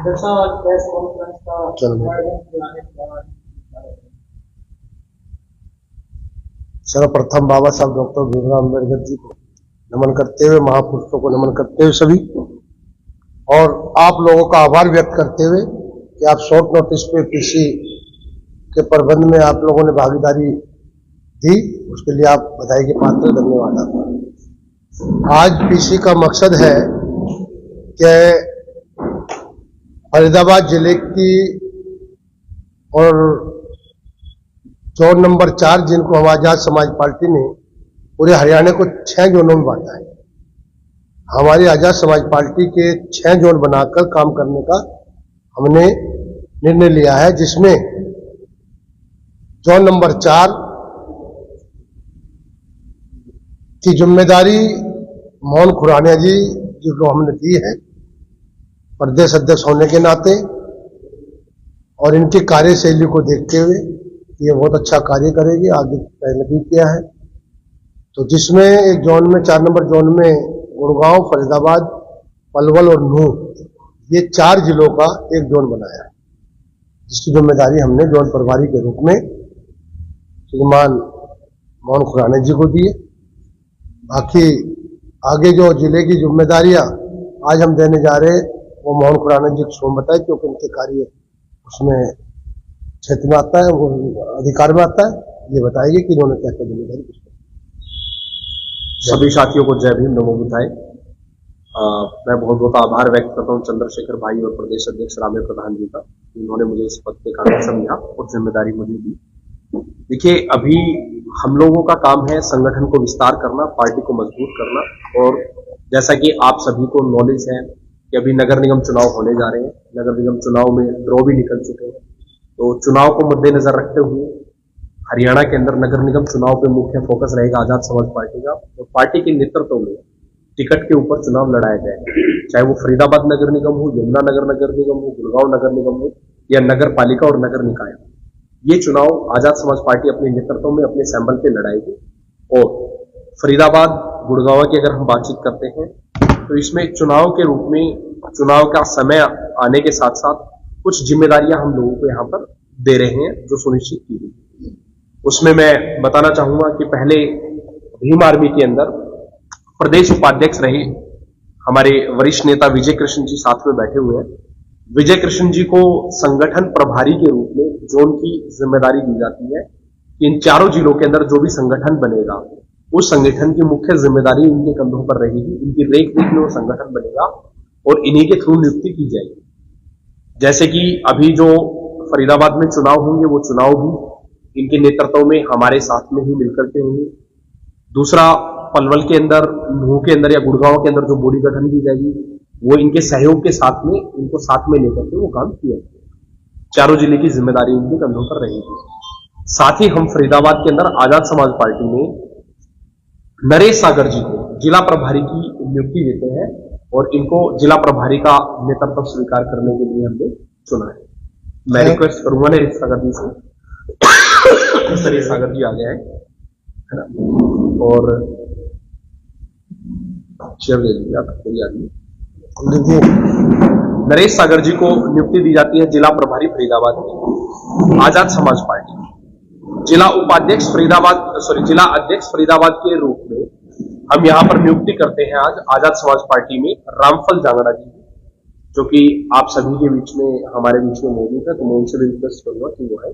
Press conference का आयोजन कराने के बाद सर्वप्रथम बाबा साहब डॉक्टर भीमराव अम्बेडकर जी को नमन करते हुए, महापुरुषों को नमन करते हुए सभी, और आप लोगों का आभार व्यक्त करते हुए कि आप शॉर्ट नोटिस पे पीसी के प्रबंध में आप लोगों ने भागीदारी दी, उसके लिए आप बधाई के पात्र, धन्यवाद आपका। आज पीसी का मकसद है कि फरीदाबाद जिले की और जोन नंबर 4 जिनको हम आजाद समाज पार्टी ने पूरे हरियाणा को 6 जोनों में बांटा है। हमारी आजाद समाज पार्टी के 6 जोन बनाकर काम करने का हमने निर्णय लिया है, जिसमें जोन नंबर 4 की जिम्मेदारी मोहन खुराना जी को हमने दी है प्रदेश अध्यक्ष होने के नाते, और इनकी कार्यशैली को देखते हुए ये बहुत अच्छा कार्य करेगी, आगे पहले भी किया है। तो जिसमें एक जोन में 4 नंबर जोन में गुड़गांव, फरीदाबाद, पलवल और नूह, ये 4 जिलों का एक जोन बनाया है, जिसकी जिम्मेदारी हमने जोन प्रभारी के रूप में श्रीमान मोहन खुराना जी को दी है। बाकी आगे जो जिले की जिम्मेदारियां आज हम देने जा रहे हैं वो मोहन खुराना जी को बताए, क्योंकि उनके कार्य उसमें क्षेत्र में आता है, वो अधिकार में आता है। ये बताएंगे कि इन्होंने क्या क्या जिम्मेदारी किसको। सभी साथियों को जय भीम, नमो बुद्धाय। मैं बहुत बहुत आभार व्यक्त करता हूँ चंद्रशेखर भाई और प्रदेश अध्यक्ष रामे प्रधान जी का, उन्होंने मुझे इस पद पे काम समझा और जिम्मेदारी मुझे दी। देखिए, अभी हम लोगों का काम है संगठन को विस्तार करना, पार्टी को मजबूत करना, और जैसा कि आप सभी को नॉलेज है कि अभी नगर निगम चुनाव होने जा रहे हैं। नगर निगम चुनाव में ड्रॉ भी निकल चुके हैं, तो चुनाव को मद्देनजर रखते हुए हरियाणा के अंदर नगर निगम चुनाव पे मुख्य फोकस रहेगा आजाद समाज पार्टी का, और पार्टी के नेतृत्व में टिकट के ऊपर चुनाव लड़ाया जाए, चाहे वो फरीदाबाद नगर निगम हो, यमुनानगर नगर निगम हो, गुड़गांव नगर निगम हो, या नगर पालिका और नगर निकाय हो। ये चुनाव आजाद समाज पार्टी अपने नेतृत्व में अपने सैंबल पे लड़ाएगी। और फरीदाबाद, गुड़गांव की अगर हम बातचीत करते हैं तो इसमें चुनाव के रूप में चुनाव का समय आने के साथ साथ कुछ जिम्मेदारियां हम लोगों को यहाँ पर दे रहे हैं जो सुनिश्चित की गई। उसमें मैं बताना चाहूंगा कि पहले भीम आर्मी के अंदर प्रदेश उपाध्यक्ष रहे हमारे वरिष्ठ नेता विजय कृष्ण जी साथ में बैठे हुए हैं। विजय कृष्ण जी को संगठन प्रभारी के रूप में जोन की जिम्मेदारी दी जाती है कि इन 4 जिलों के अंदर जो भी संगठन बनेगा उस संगठन की मुख्य जिम्मेदारी इनके कंधों पर रहेगी, इनकी रेख देख में वो संगठन बनेगा और इन्हीं के थ्रू नियुक्ति की जाएगी। जैसे कि अभी जो फरीदाबाद में चुनाव होंगे वो चुनाव भी इनके नेतृत्व में हमारे साथ में ही मिलकर के होंगे। दूसरा, पलवल के अंदर, नूह के अंदर या गुड़गांव के अंदर जो बॉडी गठन की जाएगी वो इनके सहयोग के साथ में, इनको साथ में लेकर के वो काम किया जाएगा। 4 जिले की जिम्मेदारी इनके कंधों पर रहेगी। साथ ही हम फरीदाबाद के अंदर आजाद समाज पार्टी में नरेश सागर जी को जिला प्रभारी की नियुक्ति देते हैं और इनको जिला प्रभारी का नेतृत्व स्वीकार करने के लिए हमने चुना है। मैं रिक्वेस्ट करूंगा नरेश सागर जी से, नरेश सागर जी आ गए हैं, है ना, और चेयर ले लीजिए आप, आदमी नरेश सागर जी को नियुक्ति दी जाती है जिला प्रभारी फरीदाबाद की आजाद समाज पार्टी, जिला उपाध्यक्ष फरीदाबाद, जिला अध्यक्ष फरीदाबाद के रूप में हम यहां पर नियुक्ति करते हैं आज आजाद समाज पार्टी में रामफल जांगड़ा जी, जो कि आप सभी के बीच में, हमारे बीच में मौजूद है, तो मैं उनसे भी रिक्वेस्ट करूंगा कि वो है।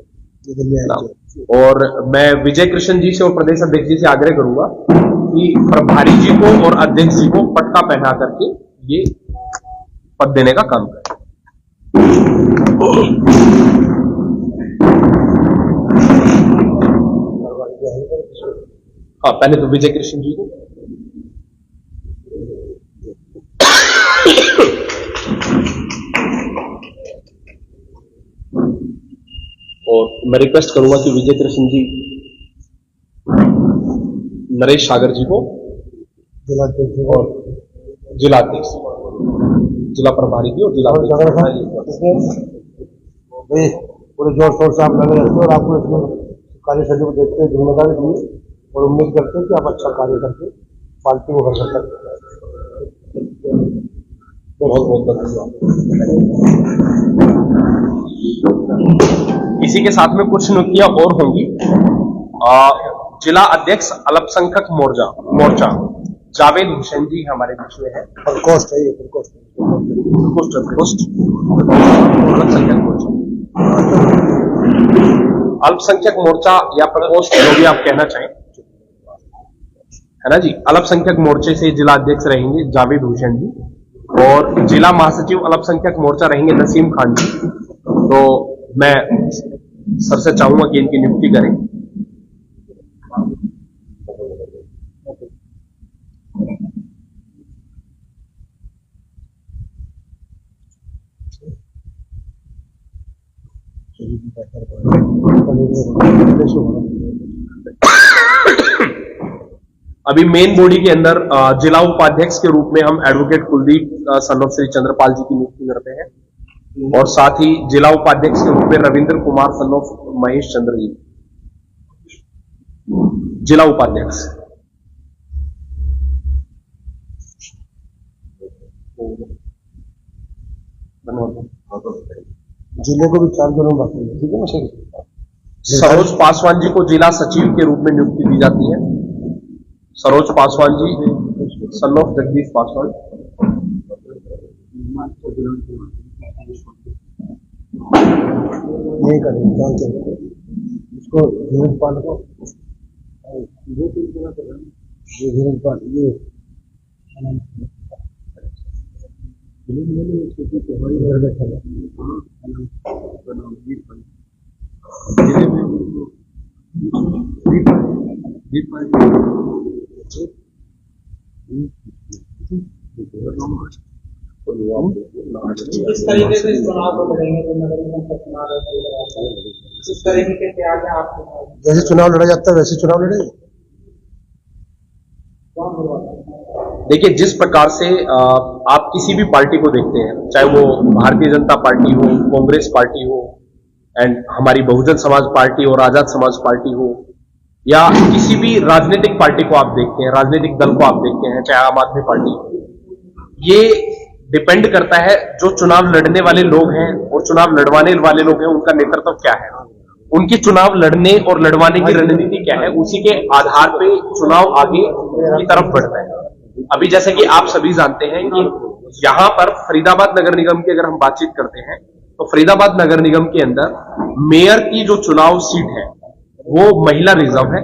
और मैं विजय कृष्ण जी से और प्रदेश अध्यक्ष जी से आग्रह करूंगा कि प्रभारी जी को और अध्यक्ष जी को पटका पहना करके ये पद देने का काम करें। हाँ, पहले तो विजय कृष्ण जी को, और मैं रिक्वेस्ट करूंगा कि विजय कृष्ण जी नरेश सागर जी को जिलाध्यक्ष और जिलाध्यक्ष, जिला प्रभारी की और जिला पूरे जोर शोर से आप लगे रहते हैं और आपको इसमें कार्यशैली को देखते हुए जिम्मेदारी दी और उम्मीद करते हैं कि आप अच्छा कार्य करके पार्टी को घर सकते हैं। बहुत बहुत धन्यवाद। इसी के साथ में कुछ नियुक्तियां और होंगी। जिला अध्यक्ष अल्पसंख्यक मोर्चा जावेद हुसैन जी हमारे बीच में है। प्रकोष्ठ है ये, प्रकोष्ठ अल्पसंख्यक मोर्चा, अल्पसंख्यक मोर्चा या प्रकोष्ठ, जो भी आप कहना चाहें, है ना जी। अल्पसंख्यक मोर्चे से जिला अध्यक्ष रहेंगे जावेद हुसैन जी, और जिला महासचिव अल्पसंख्यक मोर्चा रहेंगे नसीम खान जी। तो मैं सर से चाहूंगा कि इनकी नियुक्ति करें। अभी मेन बॉडी के अंदर जिला उपाध्यक्ष के रूप में हम advocate Kuldeep son of Shri Chandrapal ji की नियुक्ति करते हैं, और साथ ही जिला उपाध्यक्ष के रूप में रविंद्र कुमार सन ऑफ महेश चंद्र जी, जिला उपाध्यक्ष। जिले को भी 4 जनों बाकी है, ठीक है ना सर। सरोज पासवान जी को जिला सचिव के रूप में नियुक्ति दी जाती है। Saroj Paswan ji son of Jagdish Paswan. ये करें इसको धीरज पाल को, ये धीरज पाल, ये किस तरीके से चुनाव को लड़ेंगे, तो नगर निगम का चुनाव किस तरीके के तैयार है आपको? जैसे चुनाव लड़ा जाता है वैसे चुनाव लड़ेंगे। देखिए, जिस प्रकार से आप किसी भी पार्टी को देखते हैं, चाहे वो भारतीय जनता पार्टी हो, कांग्रेस पार्टी हो, एंड हमारी बहुजन समाज पार्टी और आजाद समाज पार्टी हो, या किसी भी राजनीतिक पार्टी को आप देखते हैं, राजनीतिक दल को आप देखते हैं, चाहे आम आदमी पार्टी, ये डिपेंड करता है जो चुनाव लड़ने वाले लोग हैं और चुनाव लड़वाने वाले लोग हैं, उनका नेतृत्व क्या है, उनकी चुनाव लड़ने और लड़वाने की रणनीति क्या है, उसी के आधार पे चुनाव आगे की तरफ बढ़ता है। अभी जैसे कि आप सभी जानते हैं कि यहां पर फरीदाबाद नगर निगम की अगर हम बातचीत करते हैं, तो फरीदाबाद नगर निगम के अंदर मेयर की जो चुनाव सीट है वो महिला रिजर्व है।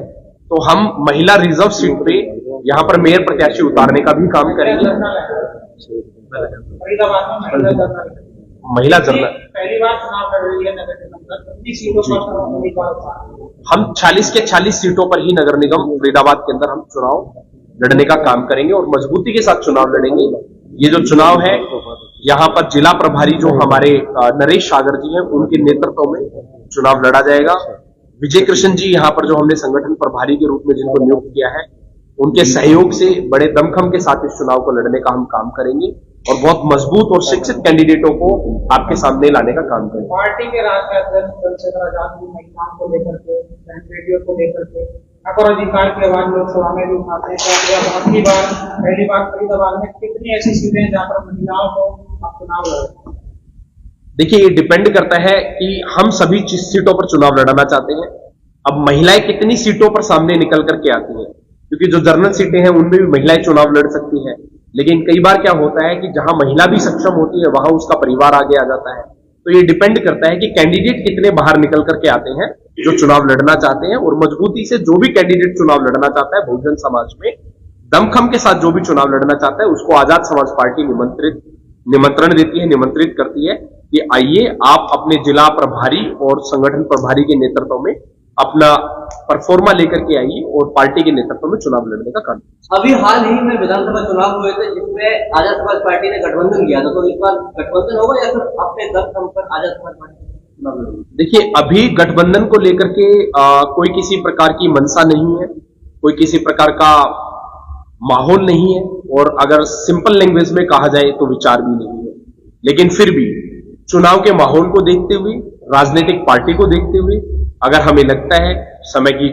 तो हम महिला रिजर्व सीट पे यहां पर मेयर प्रत्याशी उतारने का भी काम करेंगे। महिला जनरल पहली बार चुनाव लड़ रही है नगर निगम का, कितनी सीटों पर हम 40 के 40 सीटों पर ही नगर निगम फरीदाबाद के अंदर हम चुनाव लड़ने का काम करेंगे और मजबूती के साथ चुनाव लड़ेंगे। ये जो चुनाव है, यहाँ पर जिला प्रभारी जो हमारे नरेश सागर जी हैं, उनके नेतृत्व में चुनाव लड़ा जाएगा। विजय कृष्ण जी यहाँ पर जो हमने संगठन प्रभारी के रूप में जिनको नियुक्त किया है, उनके सहयोग से बड़े दमखम के साथ इस चुनाव को लड़ने का हम काम करेंगे और बहुत मजबूत और शिक्षित कैंडिडेटों को आपके सामने लाने का काम करेंगे। पार्टी के राष्ट्रीय अध्यक्ष चंद्रशेखर आजाद जी महिलाओं को लेकर के, रेडियो को लेकर के अपर अधिकार की आवाज लोकसभा में भी उठाते हैं। पहली बार फरीदाबाद में कितनी ऐसी सीटें हैं जहां पर महिलाओं को आप चुनाव लड़? देखिए, ये डिपेंड करता है कि हम सभी सीटों पर चुनाव लड़ाना चाहते हैं। अब महिलाएं कितनी सीटों पर सामने निकल करके आती हैं, क्योंकि जो जनरल सीटें हैं उनमें भी महिलाएं चुनाव लड़ सकती हैं, लेकिन कई बार क्या होता है कि जहां महिला भी सक्षम होती है वहां उसका परिवार आगे आ जाता है। तो ये डिपेंड करता है कि कैंडिडेट कितने बाहर निकल करके आते हैं जो चुनाव लड़ना चाहते हैं, और मजबूती से जो भी कैंडिडेट चुनाव लड़ना चाहता है बहुजन समाज में दमखम के साथ जो भी चुनाव लड़ना चाहता है उसको आजाद समाज पार्टी निमंत्रण देती है, निमंत्रित करती है कि आइए आप अपने जिला प्रभारी और संगठन प्रभारी के नेतृत्व में अपना परफॉर्मा लेकर के आइए और पार्टी के नेतृत्व में चुनाव लड़ने का काम। अभी हाल ही में विधानसभा चुनाव हुए थे जिसमें आजाद समाज पार्टी ने गठबंधन किया था, तो इस बार गठबंधन होगा या फिर अपने दल पर आजाद समाज पार्टी चुनाव लड़ेगी? देखिए, अभी गठबंधन को लेकर के कोई किसी प्रकार की मंशा नहीं है, कोई किसी प्रकार का माहौल नहीं है, और अगर सिंपल लैंग्वेज में कहा जाए तो विचार भी नहीं है। लेकिन फिर भी चुनाव के माहौल को देखते हुए, राजनीतिक पार्टी को देखते हुए, अगर हमें लगता है समय की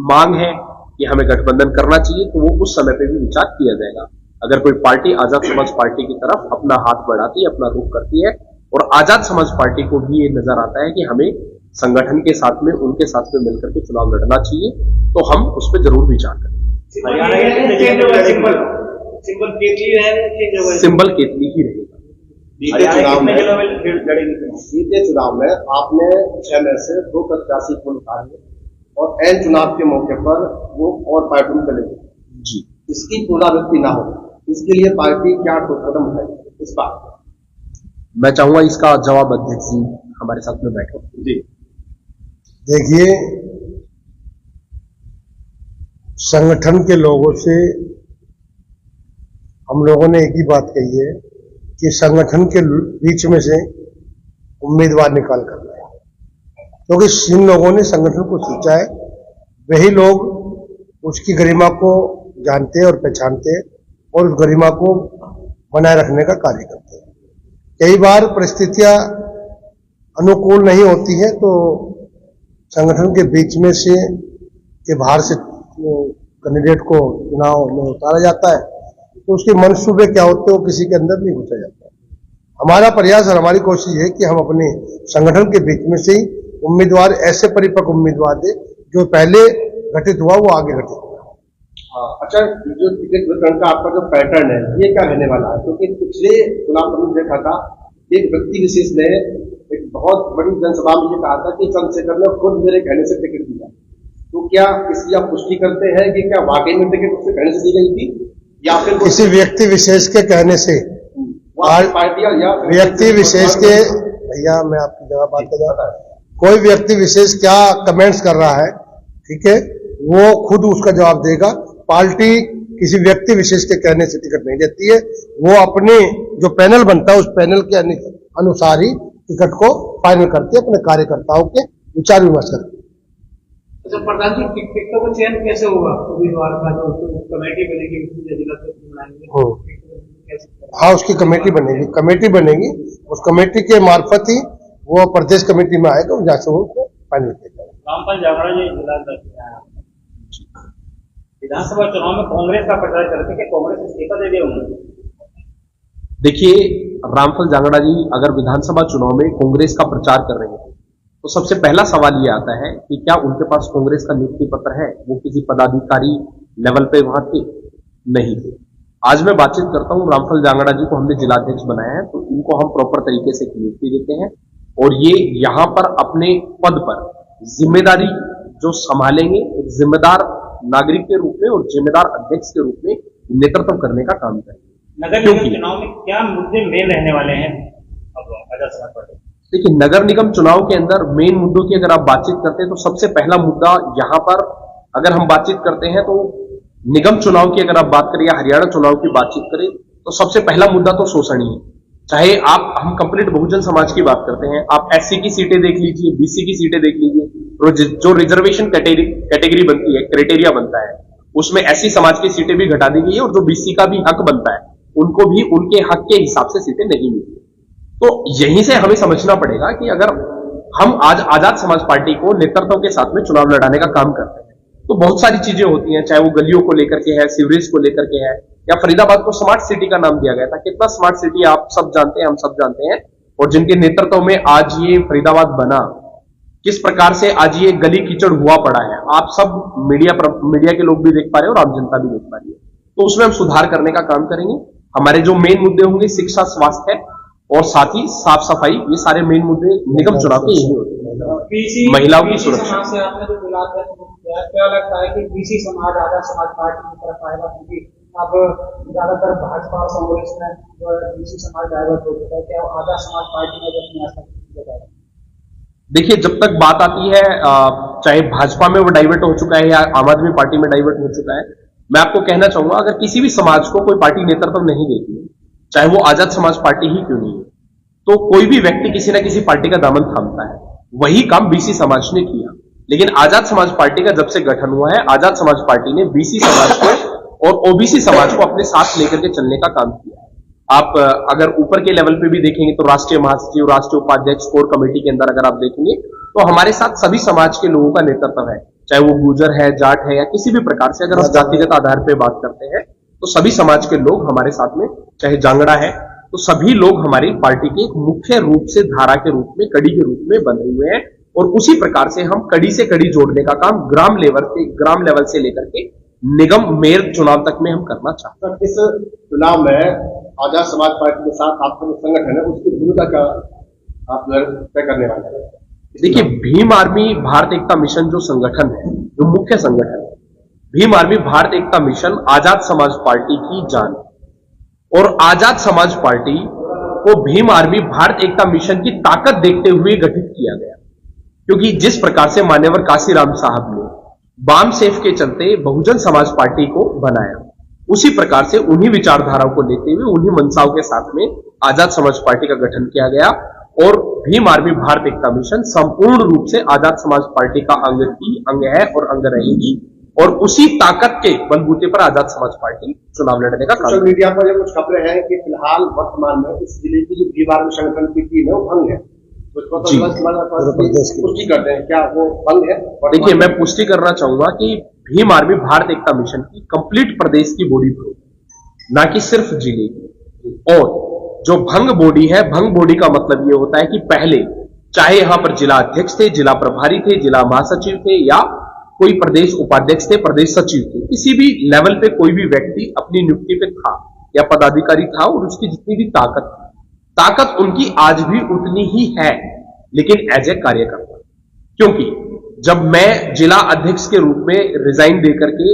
मांग है कि हमें गठबंधन करना चाहिए, तो वो उस समय पे भी विचार किया जाएगा। अगर कोई पार्टी आजाद समाज पार्टी की तरफ अपना हाथ बढ़ाती है, अपना रुख करती है, और आजाद समाज पार्टी को भी ये नजर आता है कि हमें संगठन के साथ में, उनके साथ में मिलकर के चुनाव लड़ना चाहिए, तो हम उस पर जरूर विचार करें। सिंबल केतली ही रहेगा। बीते चुनाव में आपने 6 में से 2 प्रत्याशी को उतारे और एन चुनाव के मौके पर वो और पार्टी में चले गए जी, इसकी पुनरावृत्ति ना हो, इसके लिए पार्टी क्या ठोस कदम उठाएगी इस बात? मैं चाहूंगा इसका जवाब अध्यक्ष जी हमारे साथ में बैठे जी। देखिए, संगठन के लोगों से हम लोगों ने एक ही बात कही है कि संगठन के बीच में से उम्मीदवार निकाल कर लाए, क्योंकि जिन लोगों ने संगठन को सोचा है वही लोग उसकी गरिमा को जानते हैं और पहचानते हैं और उस गरिमा को बनाए रखने का कार्य करते हैं। कई बार परिस्थितियां अनुकूल नहीं होती है तो संगठन के बीच में से के बाहर से कैंडिडेट को चुनाव में उतारा जाता है, तो उसके मंसूबे क्या होते हैं वो किसी के अंदर नहीं घुसा जाता। हमारा प्रयास और हमारी कोशिश है कि हम अपने संगठन के बीच में से ही उम्मीदवार, ऐसे परिपक्व उम्मीदवार दे जो पहले घटित हुआ वो आगे घटित हुआ। अच्छा, जो टिकट वितरण का आपका जो पैटर्न है ये क्या रहने वाला है? क्योंकि पिछले चुनाव में देखा था एक व्यक्ति विशेष ने एक बहुत बड़ी जनसभा में ये कहा था कि चंद्रशेखर ने खुद मेरे कहने से टिकट दिया, तो क्या इसकी आप पुष्टि करते हैं कि क्या वाकई में टिकट उसके कहने से दी गई थी या फिर किसी व्यक्ति विशेष के कहने से? पार्टी या व्यक्ति विशेष के, भैया मैं आपकी जवाब बात कर रहा हूं, कोई व्यक्ति विशेष क्या कमेंट्स कर रहा है, ठीक है, वो खुद उसका जवाब देगा। पार्टी किसी व्यक्ति विशेष के कहने से टिकट नहीं देती है, वो अपने जो पैनल बनता है उस पैनल के अनुसार ही टिकट को फाइनल करती है, अपने कार्यकर्ताओं के विचार विमर्श करती है। अच्छा प्रधान जी, टिकटों का चयन कैसे होगा? उम्मीदवार का जो कमेटी बनेगी जिला हाँ, उसकी कमेटी बनेगी, उस कमेटी के मार्फत ही वो प्रदेश कमेटी में आएगा, जहाँ से वो फाइनल किया। रामपाल जांगड़ा जी विधानसभा चुनाव में कांग्रेस का प्रचार करते कि कांग्रेस इस्तीफा दे दिया उन्होंने। देखिए, रामपाल जांगड़ा जी अगर विधानसभा चुनाव में कांग्रेस का प्रचार कर रहे हैं तो सबसे पहला सवाल ये आता है कि क्या उनके पास कांग्रेस का नियुक्ति पत्र है? वो किसी पदाधिकारी लेवल पे वहां थे? नहीं थे। आज मैं बातचीत करता हूं, रामपाल जांगड़ा जी को हमने जिलाध्यक्ष बनाया है, तो इनको हम प्रॉपर तरीके से नियुक्ति देते हैं और ये यहाँ पर अपने पद पर जिम्मेदारी जो संभालेंगे, एक जिम्मेदार नागरिक के रूप में और जिम्मेदार अध्यक्ष के रूप में नेतृत्व करने का काम करेंगे। नगर निगम चुनाव में क्या मुद्दे मेन रहने वाले हैं? देखिए, नगर निगम चुनाव के अंदर मेन मुद्दों की अगर आप बातचीत करते हैं तो सबसे पहला मुद्दा यहाँ पर अगर हम बातचीत करते हैं तो निगम चुनाव की अगर आप बात करें या हरियाणा चुनाव की बातचीत करें तो सबसे पहला मुद्दा तो शोषण ही है। चाहे हम कंप्लीट बहुजन समाज की बात करते हैं, आप एससी की सीटें देख लीजिए, बीसी की सीटें देख लीजिए, जो रिजर्वेशन कैटेगरी बनती है, क्राइटेरिया बनता है, उसमें एससी समाज की सीटें भी घटा दी गई है और जो बीसी का भी हक बनता है उनको भी उनके हक के हिसाब से सीटें नहीं मिलती। तो यहीं से हमें समझना पड़ेगा कि अगर हम आज आजाद समाज पार्टी को नेतृत्व के साथ में चुनाव लड़ाने का काम करते हैं तो बहुत सारी चीजें होती हैं, चाहे वो गलियों को लेकर के है, सीवरेज को लेकर के है, या फरीदाबाद को स्मार्ट सिटी का नाम दिया गया था। कितना स्मार्ट सिटी आप सब जानते हैं, हम सब जानते हैं, और जिनके नेतृत्व में आज ये फरीदाबाद बना, किस प्रकार से आज ये गली कीचड़ हुआ पड़ा है, आप सब मीडिया के लोग भी देख पा रहे हैं और आम जनता भी देख पा रही है। तो उसमें हम सुधार करने का काम करेंगे। हमारे जो मेन मुद्दे होंगे शिक्षा, स्वास्थ्य और साथ ही साफ सफाई, ये सारे मेन मुद्दे निगम चुनाव के यही होते हैं। महिलाओं की सुरक्षा से आपने जो क्या लगता है कि बीसी समाज आजाद समाज पार्टी की तरफ आएगा? क्योंकि अब ज्यादातर भाजपा और कांग्रेस में बीसी समाज डाइवर्ट हो चुका है, क्या आजाद समाज पार्टी में अपनी आस्था जाएगा? देखिए, जब तक बात आती है चाहे भाजपा में वो डाइवर्ट हो चुका है या आम आदमी पार्टी में डाइवर्ट हो चुका है, मैं आपको कहना चाहूंगा अगर किसी भी समाज को कोई पार्टी नेतृत्व नहीं देती है, चाहे वो आजाद समाज पार्टी ही क्यों नहीं है, तो कोई भी व्यक्ति किसी ना किसी पार्टी का दामन थामता है। वही काम बीसी समाज ने किया। लेकिन आजाद समाज पार्टी का जब से गठन हुआ है, आजाद समाज पार्टी ने बीसी समाज को और ओबीसी समाज को अपने साथ लेकर के चलने का काम किया है। आप अगर ऊपर के लेवल पे भी देखेंगे तो राष्ट्रीय महासचिव, राष्ट्रीय उपाध्यक्ष, कोर कमेटी के अंदर अगर आप देखेंगे तो हमारे साथ सभी समाज के लोगों का नेतृत्व है, चाहे वो गुर्जर है, जाट है या किसी भी प्रकार से अगर हम जातिगत आधार पर बात करते हैं तो सभी समाज के लोग हमारे साथ में, चाहे जांगड़ा है, तो सभी लोग हमारी पार्टी के एक मुख्य रूप से धारा के रूप में, कड़ी के रूप में बंधे हुए हैं। और उसी प्रकार से हम कड़ी से कड़ी जोड़ने का काम ग्राम लेवल से लेकर के निगम मेयर चुनाव तक में हम करना चाहते हैं। सर, इस चुनाव में आजाद समाज पार्टी के साथ आपका जो संगठन है उसकी भूमिका का आप तय करने वाले हैं? देखिए, भीम आर्मी भारत एकता मिशन जो संगठन है, जो मुख्य संगठन है, भीम आर्मी भारत एकता मिशन आजाद समाज पार्टी की जान, और आजाद समाज पार्टी को भीम आर्मी भारत एकता मिशन की ताकत देखते हुए गठित किया गया। क्योंकि जिस प्रकार से मान्यवर काशीराम साहब ने बाम सेफ के चलते बहुजन समाज पार्टी को बनाया, उसी प्रकार से उन्हीं विचारधाराओं को लेते हुए, उन्हीं मनसाओं के साथ में आजाद समाज पार्टी का गठन किया गया। और भीम आर्मी भारत एकता मिशन संपूर्ण रूप से आजाद समाज पार्टी का अंग है और अंग रहेगी। और उसी ताकत के बलबूते पर आजाद समाज पार्टी चुनाव लड़ने का काम। सोशल मीडिया पर ये कुछ खबरें हैं कि फिलहाल वर्तमान में इस जिले की जो भीम आर्मी संगठन की टीम है वो भंग है, पुष्टि करते हैं, क्या वो भंग है? देखिए, मैं पुष्टि करना चाहूंगा कि भीम आर्मी भारत एकता मिशन की कंप्लीट प्रदेश की बॉडी थ्रू, ना कि सिर्फ जिले की। और जो भंग बॉडी है, भंग बॉडी का मतलब ये होता है कि पहले चाहे यहां पर जिला अध्यक्ष थे, जिला प्रभारी थे, जिला महासचिव थे, या कोई प्रदेश उपाध्यक्ष थे, प्रदेश सचिव थे, किसी भी लेवल पे कोई भी व्यक्ति अपनी नियुक्ति पे था या पदाधिकारी था, और उसकी जितनी भी ताकत उनकी आज भी उतनी ही है, लेकिन एज ए कार्यकर्ता। क्योंकि जब मैं जिला अध्यक्ष के रूप में रिजाइन देकर के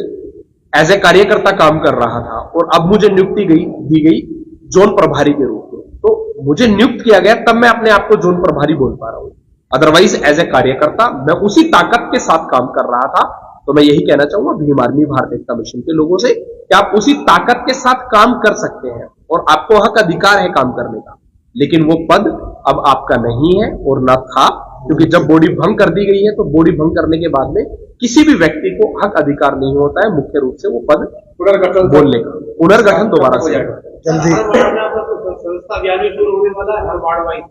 एज ए कार्यकर्ता काम कर रहा था, और अब मुझे नियुक्ति दी गई जोन प्रभारी के रूप में, तो मुझे नियुक्त किया गया, तब मैं अपने आप को जोन प्रभारी बोल पा रहा हूं। अदरवाइज एज ए कार्यकर्ता मैं उसी ताकत के साथ काम कर रहा था। तो मैं यही कहना चाहूंगा भीम आर्मी भारत एकता मिशन के लोगों से कि आप उसी ताकत के साथ काम कर सकते हैं, और आपको हक अधिकार है काम करने का, लेकिन वो पद अब आपका नहीं है और ना था। क्योंकि जब बॉडी भंग कर दी गई है, तो बॉडी भंग करने के बाद में किसी भी व्यक्ति को हक अधिकार नहीं होता है मुख्य रूप से वो पद पुनर्गठन बोलने का। पुनर्गठन दोबारा से जल्दी संस्था अभियान भी शुरू होने वाला है। हर वार्ड वाइज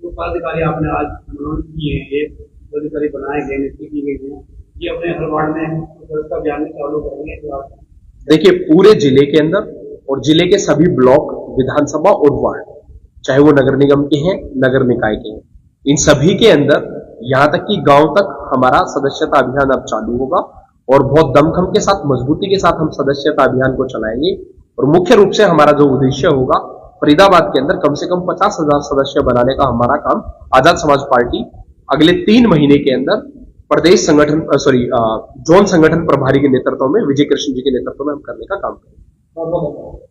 जो पदाधिकारी आपने आज मनोनीत किए हैं, ये पदाधिकारी बनाए गए, नियुक्ति की गई है, ये अपने हर वार्ड में संस्था अभियान में चालू करेंगे। देखिए, पूरे जिले के अंदर और जिले के सभी ब्लॉक, विधानसभा और वार्ड, चाहे वो नगर निगम के हैं, नगर निकाय के हैं, इन सभी के अंदर यहां तक कि गांव तक हमारा सदस्यता अभियान अब चालू होगा। और बहुत दमखम के साथ, मजबूती के साथ हम सदस्यता अभियान को चलाएंगे। और मुख्य रूप से हमारा जो उद्देश्य होगा, फरीदाबाद के अंदर कम से कम 50,000 सदस्य बनाने का हमारा काम आजाद समाज पार्टी अगले 3 महीने के अंदर प्रदेश संगठन जोन संगठन प्रभारी के नेतृत्व में, विजय कृष्ण जी के नेतृत्व में हम करने का काम करेंगे।